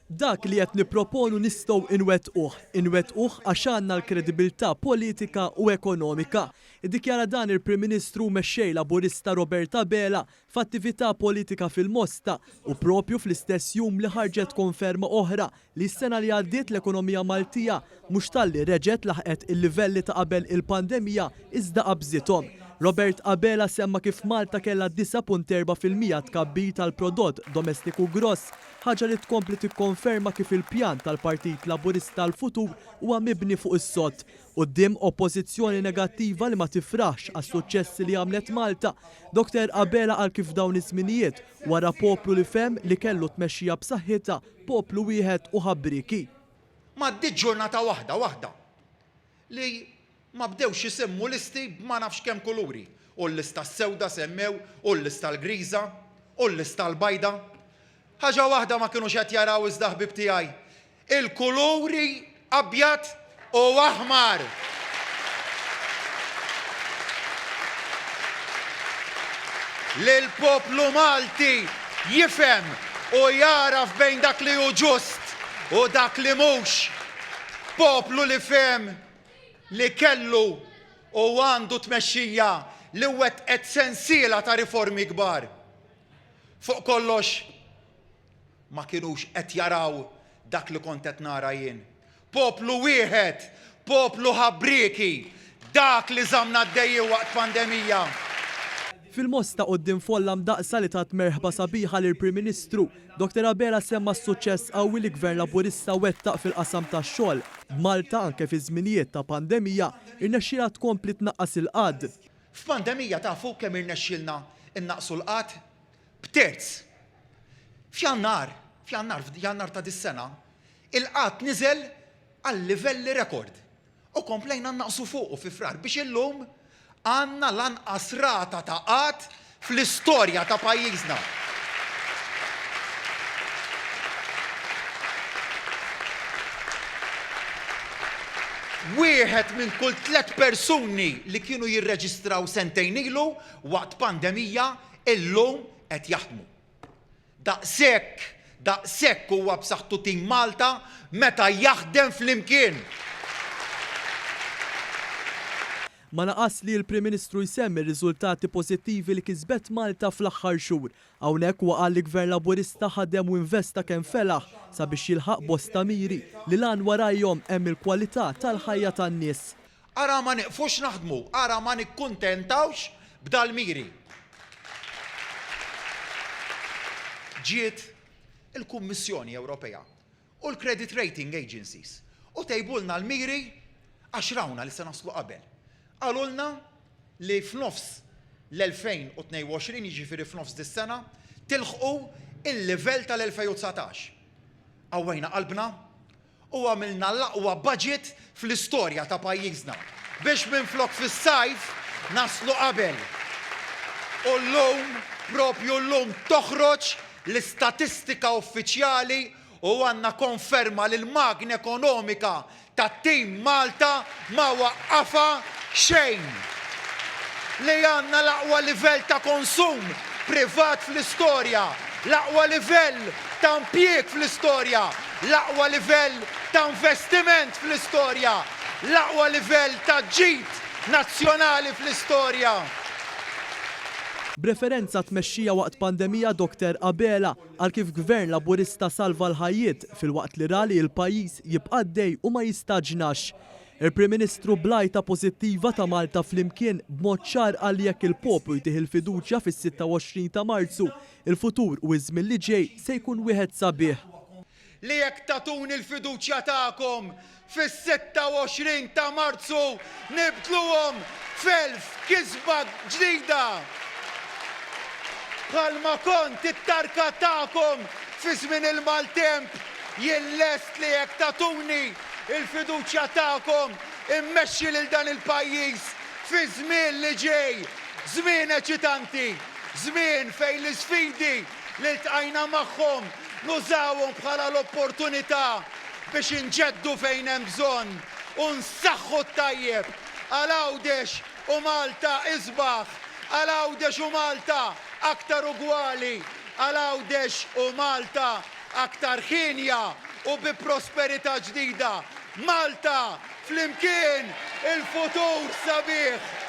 Dak li qed nipproponu nistgħu inwettquh għax għandna l-kredibilità politika u ekonomika. Iddikjara dan il-Prim Ministru mexxej Laburista Robert Abela f'attività politika fil-Mosta u propju fl-istess jum li ħarġet konferma oħra li s-sena li għaddiet l-ekonomija Maltija mhux talli reġgħet laħqet il-livelli ta' qabel il-pandemija iżda qabżithom. Robert Abela semma kif Malta kellha 9.4% tkabbir tal-prodott domestiku gross, ħaġa li tkompli tikkonferma kif il-pjan tal-Partit Laburista l-futur huwa mibni fuq is-sott quddiem oppożizzjoni negattiva li ma tifraħx għas-suċċessi li għamlet Malta. Dr. Abela għal kif dawn iż-żminijiet wara poplu li fem li kellu tmexxija b'saħħitha poplu wieħed u ħabbriki. M'għaddiet ġurnata waħda li ma bdewx isemmu listi ma nafx kemm kuluri. U l-lista s-sewda semmew, u l-lista l-griża, u l-lista l-bajda. Ħaġa waħda ma kienux qed jaraw iżda ħbib tiegħi. Il-kuluri abjad u aħmar. L-poplu Malti jifhem u jaraf bejn dak li hu ġust u dak li mhux. Poplu li fhem li kellu u għandu tmexxija li wettqet sensiela ta' riformi kbar. Fuq kollox ma kienux qed jaraw dak li kont qed nara jien. Poplu wieħed, poplu ħabbriki, dak li żamna għaddejjin waqt pandemija. Fil-Mosta quddiem folla mdaqsa li tat merħba sabiħa lill-Prim Ministru, Dr. Abela semma s-suċċess qawwi li Gvern Laburista wettaq fil-qasam tax-xogħol. Malta anke fi żminijiet ta' pandemija irnexxielha tkompli tnaqqas il-qatt. F'pandemija tafu kemm irnexxielna innaqsu l-qatt b'terz. F'Jannar ta' dis-sena, il-qatt niżel għal livelli rekord. U komplejna naqsu fuqu fi frar biex illum għandna lanqas rata ta' qatt fl-istorja ta' pajjiżna. Wieħed minn kull 3 persuni li kienu jirreġistraw sentejn ilu waqt pandemija illum qed jaħdmu. Daqshekk huwa b'saħħtu tim Malta meta jaħdem flimkien. Ma naqas li l-Prim Ministru jsemmi r-riżultati pożittivi li kisbet Malta fl-aħħar xhur. Hawnhekk huwa qal li Gvern Laburista ħadem u investa kemm felaħ sabiex jilħaq bosta miri li lan warajhom hemm il-kwalità tal-ħajja tan-nies. Ara ma neqfux naħdmu, ara ma nikkuntentawx b'dal-miri. Ġiet il-Kummissjoni Ewropea u l-Credit Rating Agencies u tejbulna l-miri għax rawna li se naslu qabel. Għalulna li f'nofs l-2022, jiġifieri f'nofs dis-sena, tilħqu il-livell tal-2019. Għawajna qalbna u għamilna l-aqwa budget fl-istorja ta' pajjiżna biex minflok fis-sajf naslu qabel. U llum, propju llum toħroġ l-istatistika uffiċjali u għandna konferma li l-magna ekonomika tat-tim Malta ma waqqafa xejn. Li għandna l-aqwa livell ta' konsum privat fl-istorja, l-aqwa livell ta' impjieg fl-istorja, l-aqwa livell ta' investiment fl-istorja, l-aqwa livell ta' ġid nazzjonali fl-istorja. B'referenza tmexxija waqt pandemija Dr. Abela għal kif Gvern Laburista salva l-ħajjiet fil-waqt li rali l-pajjiż jibqa' għaddej u ma jistaġnax. Il-Prim Ministru blajta pożittiva ta' Malta flimkien b'mod ċar għal jekk il-poplu jtieħ il-fiduċja fis-26 ta' Marzu, il-futur u iż-żmien li ġej se jkun wieħed sabiħ. Li jekk tatuni l-fiduċja tagħkom fis-26 ta' Marzu nibdluhom f'elf kisba ġdida. Bħalma kont it-tarka tagħkom fi żmien il-maltemp jien lest li jekk tatuni il-fiduċja tagħkom immexxi lil dan il-pajjiż fi żmien li ġej, żmien eċitanti, żmien fejn l-isfidi li ltqajna magħhom nużawhom bħala l-opportunità biex inġeddu fejn hemm bżonn u nsaħħu t-tajjeb għal Għawdex u Malta isbaħ, għal Għawdex u Malta aktar ugwali, għal Għawdex u Malta aktar ħinja u bi prosperità ġdida. Malta, flimkien, il-futur sabiħ.